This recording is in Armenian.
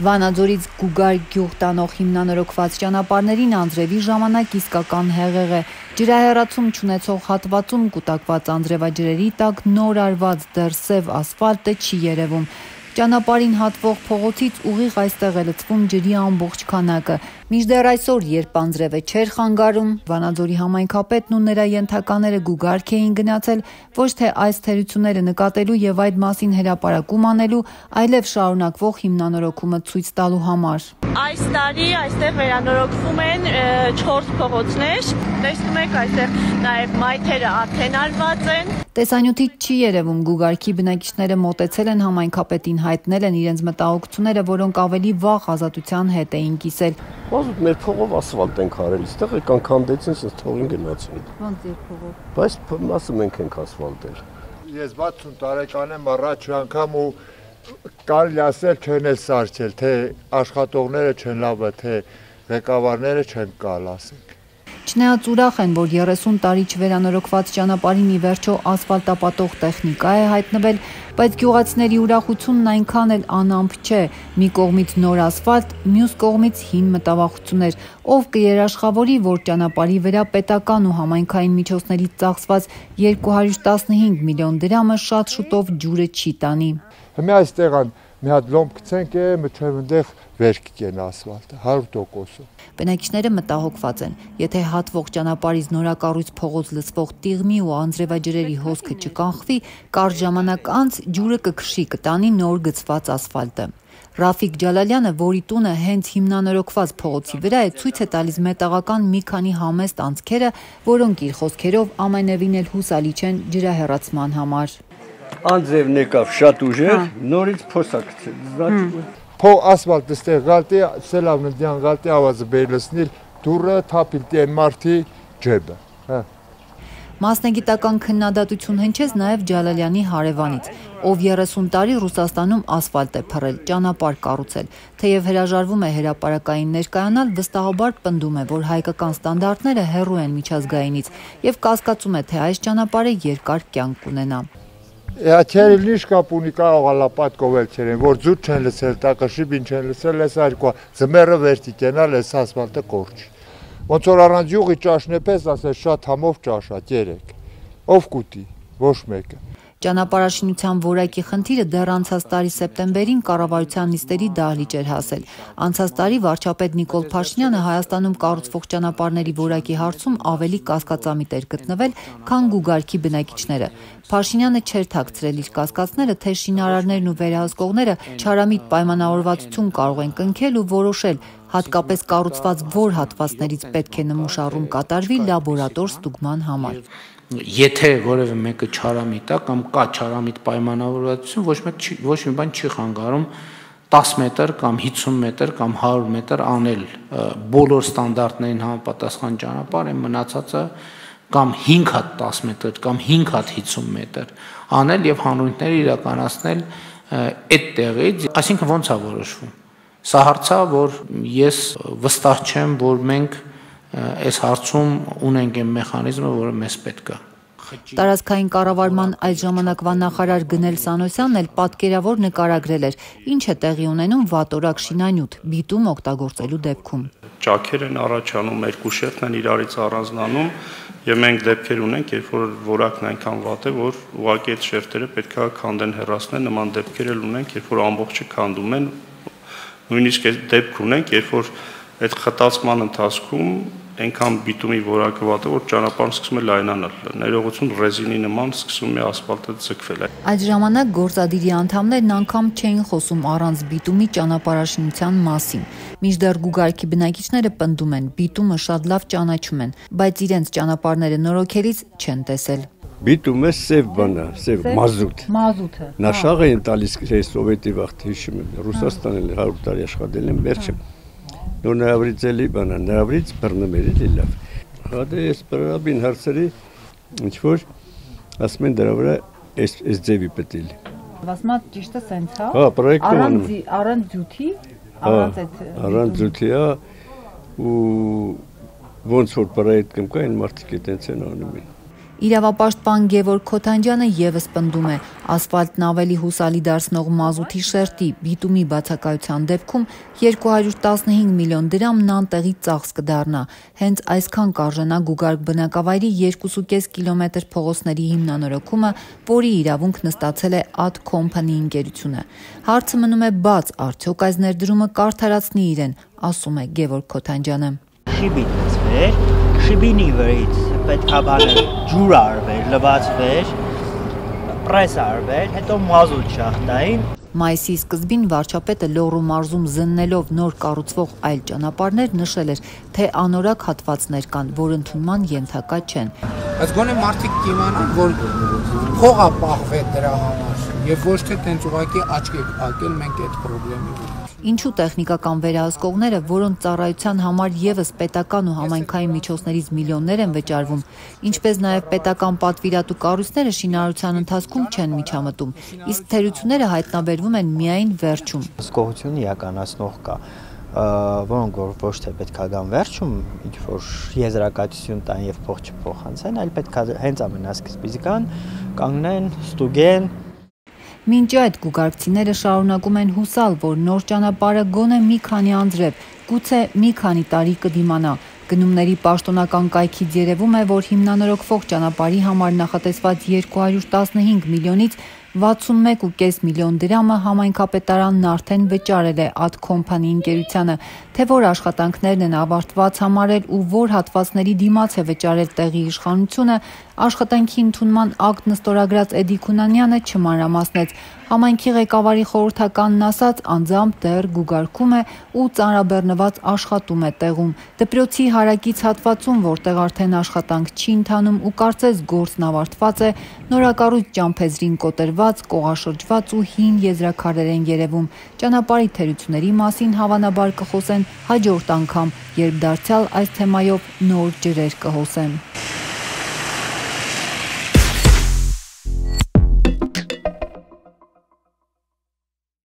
Վանաձորից Գուգար գյուղ տանող հիմնանորոգված ճանապարհներին անձրևի ժամանակ իսկական հեղեղ է։ Ջրահեռացում չունեցող հատվածում կուտակված անձրևաջրերի տակ նոր արված դեռ սև ասֆալտը չի երևում։ Ճանապարհին հատվող փողոցից ուղիղ այստեղ է լցվում ջրի ամբողջ քանակը։ Մինչդեռ այսօր, երբ անձրևը չէր խանգարում, Վանաձորի համայնքապետն ու նրա ենթակաները Գուգարք էին գնացել ոչ թե այս թերությունները նկատելու եւ այդ մասին հրապարակում անելու, այլև շարունակվող հիմնանորոգումը ցույց տալու համար։ Այս տարի այստեղ վերանորոգվում են 4 փողոցներ։ Տեսնում եք, այստեղ նաև մայթերը արդեն արված են։ Տեսանյութից չի երևում, Գուգարքի բնակիչները մոտեցել են համայնքապետին, հայտնել են իրենց մտահոգությունները, որոնք ավելի վաղ ազատության հետ էին կիսել։ Բազուտ մեր փողով ասֆալտ ենք արել, այստեղ եկան քանդեցին, ասես թողին գնացին։ Ոնց է փողով։ Բայց մասը մենք ենք ասֆալտել։ Ես 60 տարեկան եմ, առաջ անգամ ու կարելի ասել չեն էլ սարքել, թե աշխատողները չեն լավը, թե ղեկավարները չեն կալ, ասենք։ Չնայած ուրախ են, որ 30 տարի չվերանորոգված ճանապարհին ի վերջո ասֆալտապատող տեխնիկա է հայտնվել, բայց գյուղացիների ուրախությունն այնքան էլ անամպ չէ։ Մի կողմից նոր ասֆալտ, մյուս կողմից հին մտավախություններ։ Ով կերաշխավորի, որ ճանապարհի վրա պետական ու համայնքային միջոցներից ծախսված 215 միլիոն դրամը շատ շուտով ջուրը չի տանի։ Հիմա այստեղ մի հատ լոմբ գցենք, մինչև այնտեղ վեր կգեն ասֆալտը 100%։ Բնակիչները մտահոգված են, եթե հատվող ճանապարհից նորակառույց փողոց լցվող տիղմի ու անձրևաջրերի հոսքը չկանխվի, կարճ ժամանակ անց ջուրը կքշի, կտանի նոր գծված ասֆալտը։ Ռաֆիկ Ջալալյանը, որի տունը հենց հիմնանորոգված փողոցի վրա է, ցույց է տալիս մետաղական մի քանի համեստ անցքերը, որոնք իր խոսքերով ամենևին էլ հուսալի չեն ջրահեռացման համար։ Անձրևն եկավ շատ ուժեղ, նորից փոսա գցել։ Ասֆալտը ստեղ գալտի, սելավնդյան գալտի ավազը բերլսնիլ, դուրը թափիլ տեն մարտի ջեբը։ Մասնագիտական քննադատություն հնչեց նաև Ջալալյանի հարևանից, ով 30 տարի Ռուսաստանում ասֆալտ է փռել, ճանապարհ կառուցել, թեև հրաժարվում է հրապարակային ներկայանալ, վստահաբար պնդում է, որ հայկական ստանդարտները հեռու են միջազգայինից եւ կասկածում է, թե այս ճանապարհը երկար կյանք կունենա։ Չերիլնի շկապունի կարող ալա պատկովել չերեն, որ ձուտ չեն լսել, տակաշիբին չեն լսել, ես այրկա, ձմերը վերտի կենալ, ես ասվալտը կորչի։ Ոնց որ առանց յուղի ճաշն է պես, ասես շատ համով ճաշա, կերեք, ով կուտի, ոչ մեկը։ Ճանապարհաշինության որակի խնդիրը դեռ անցած տարի սեպտեմբերին կառավարության նիստերի դահլիճ էր հասել։ Անցած տարի վարչապետ Նիկոլ Փաշինյանը Հայաստանում կառուցվող ճանապարհների որակի հարցում ավելի կասկածամիտ էր գտնվել, քան Գուգարքի բնակիչները։ Փաշինյանը չէր թաքցրել իր կասկածները, թե շինարարներն ու վերահսկողները չարամիտ պայմանավորվածություն կարող են կնքել ու որոշել, հատկապես կառուցված որ հատվածներից պետք է նմուշառում կատարվի լաբորատոր ստուգման համար։ Եթե որևէ մեկը չարամիտ է կամ կա չարամիտ պայմանավորվածություն, ոչ մի բան չի խանգարում 10 մետր կամ 50 մետր կամ 100 մետր անել բոլոր ստանդարտներին համապատասխան ճանապարհ, այն մնացածը կամ 5 հատ 10 մետր կամ 5 հատ 50 մետր անել եւ հանրույթները իրականացնել այդ տեղից, այսինքն ոնց է որոշվում։ Սա հարց է, որ ես վստահ չեմ, որ մենք այս հարցում ունենք այն մեխանիզմը, որը մեզ պետք է։ Տարածքային կառավարման այդ ժամանակվա նախարար Գնել Սանոսյանն էլ պատկերավոր նկարագրել էր, ինչ է տեղի ունենում վատորակ շինանյութ բիտում օգտագործելու դեպքում։ Ճաքեր են առաջանում, երկու շերտն են իրարից առանձնանում եւ մենք դեպքեր ունենք, երբ որ որակն այնքան վատ է, որ ուղղակի այդ շերտերը պետք է քանդեն հեռացնեն, նման դեպքեր էլ ունենք, երբ որ ամբողջը քանդում են, նույնիսկ այդ դեպք ունենք, երբ որ այդ խտացման ընթացքում այնքան բիտումի որակը վատ է, որ ճանապարհն սկսում է լայնանալ, ներողություն ռեզինի նման սկսում է ասֆալտը ձգվել։ Այդ ժամանակ գործադիրի անդամներն անգամ չէին խոսում առանց բիտումի ճանապարհաշինության մասին։ Մինչդեռ Գուգարքի բնակիչները պնդում են, բիտումը շատ լավ ճանաչում են, բայց իրենց ճանապարհները նորոգելիս չեն տեսել։ Բիտումը սև բան է, սև մազութ։ Մազութը։ Նաշաղը են տալիս սովետի վաղ հիշում եմ, Ռուսաստանն 100 տարի աշխատել են, վերջը նոր նավրից էլի բանա, նավրից բռնում էր էլի լավ։ Հատե ես պրաբին հարցերի, ինչ-որ ասում են դրա վրա այս ձևի պետելի։ Ասմա ճիշտը սենց հա։ Հա, պրոյեկտում անում։ Առանց ձյութի, առանց ձյութի հա, ու ոնց որ պրոյեկտ կա, այն մարդիկ է տենց են անում են։ Իրավապաշտպան Գևորգ Քոթանջյանը եւս պնդում է, ասֆալտն ավելի հուսալի դարձնող մազութի շերտի բիտումի բացակայության դեպքում 215 միլիոն դրամն անտեղի ծախս կդառնա։ Հենց այսքան կարժենա Գուգարք բնակավայրի 2.5 կիլոմետր փողոցների հիմնանորոգումը, որի իրավունք նստացել է Ad Company ընկերությունը։ Հարցը մնում է բաց, արդյոք այս ներդրումը կարդարացնի իրեն, ասում է Գևորգ Քոթանջյանը։ Շիբինի վրից պետք է բաներ ջուր արվեր, լվացվեր, պրես արվեր, հետո մազութ շախտային։ Մայիսի սկզբին վարչապետը Լոռու մարզում զննելով նոր կառուցվող այլ ճանապարհներ նշել էր, թե անորակ հատվածներ կան, որ ընդունման ենթակա չեն։ Բայց գոնե մարդիկ կիմանան, որ փողա պահվի դրա համար, եւ ոչ թե տենց ուղակի աչք եք փակել մենք այդ խնդրի։ Ինչու տեխնիկական վերահսկողները, որոնց ծառայության համար եւս պետական ու համայնքային միջոցներից միլիոններ են վճարվում, ինչպես նաեւ պետական պատվիրատու կառույցները շինարարության ընթացքում չեն միջամտում, իսկ թերությունները հայտնաբերվում են միայն վերջում։ Հսկողություն իրականացնող կա, որոնք ոչ թե պետք է գան վերջում, ինչ որ եզրակացություն տան եւ փող չփոխանցեն, այլ պետք է հենց ամենասկզբից գան, կանգնեն, ստուգեն։ Մինչ այդ գուգարքցիները շարունակում են հուսալ, որ նոր ճանապարհը գոնե մի քանի անձրև, գուցե մի քանի տարի կդիմանա։ Գնումների պաշտոնական կայքից երևում է, որ հիմնանորոգվող ճանապարհի համար նախատեսված 215 միլիոնից 61.5 միլիոն դրամը համայնքապետարանն արդեն վճարել է Ad Company ընկերությանը, թե որ աշխատանքներն են ավարտված համարել ու որ հատվածների դիմաց է վճարել տեղի իշխանությունը, աշխատանքի ընդունման ակտ նստորագրած Էդի Քունանյանը չմանրամասնեց։ Համայնքի ղեկավարի խորհրդականն ասաց, անձամբ դեռ գուգարքում է ու ծանրաբեռնված աշխատում է տեղում։ Դպրոցի հարակից հատվածում, որտեղ արդեն աշխատանք չի ընթանում ու կարծես գործն ավարտված է, նորակառույց ճամփեզրին կոտրված, կողաշրջված ու հին եզրաքարեր են երևում։ Ճանապարհի թերությունների մասին հավանաբար կխոսեն հաջորդ անգամ, երբ դարձյալ այս թեմայով նոր ջրեր կհոսեն։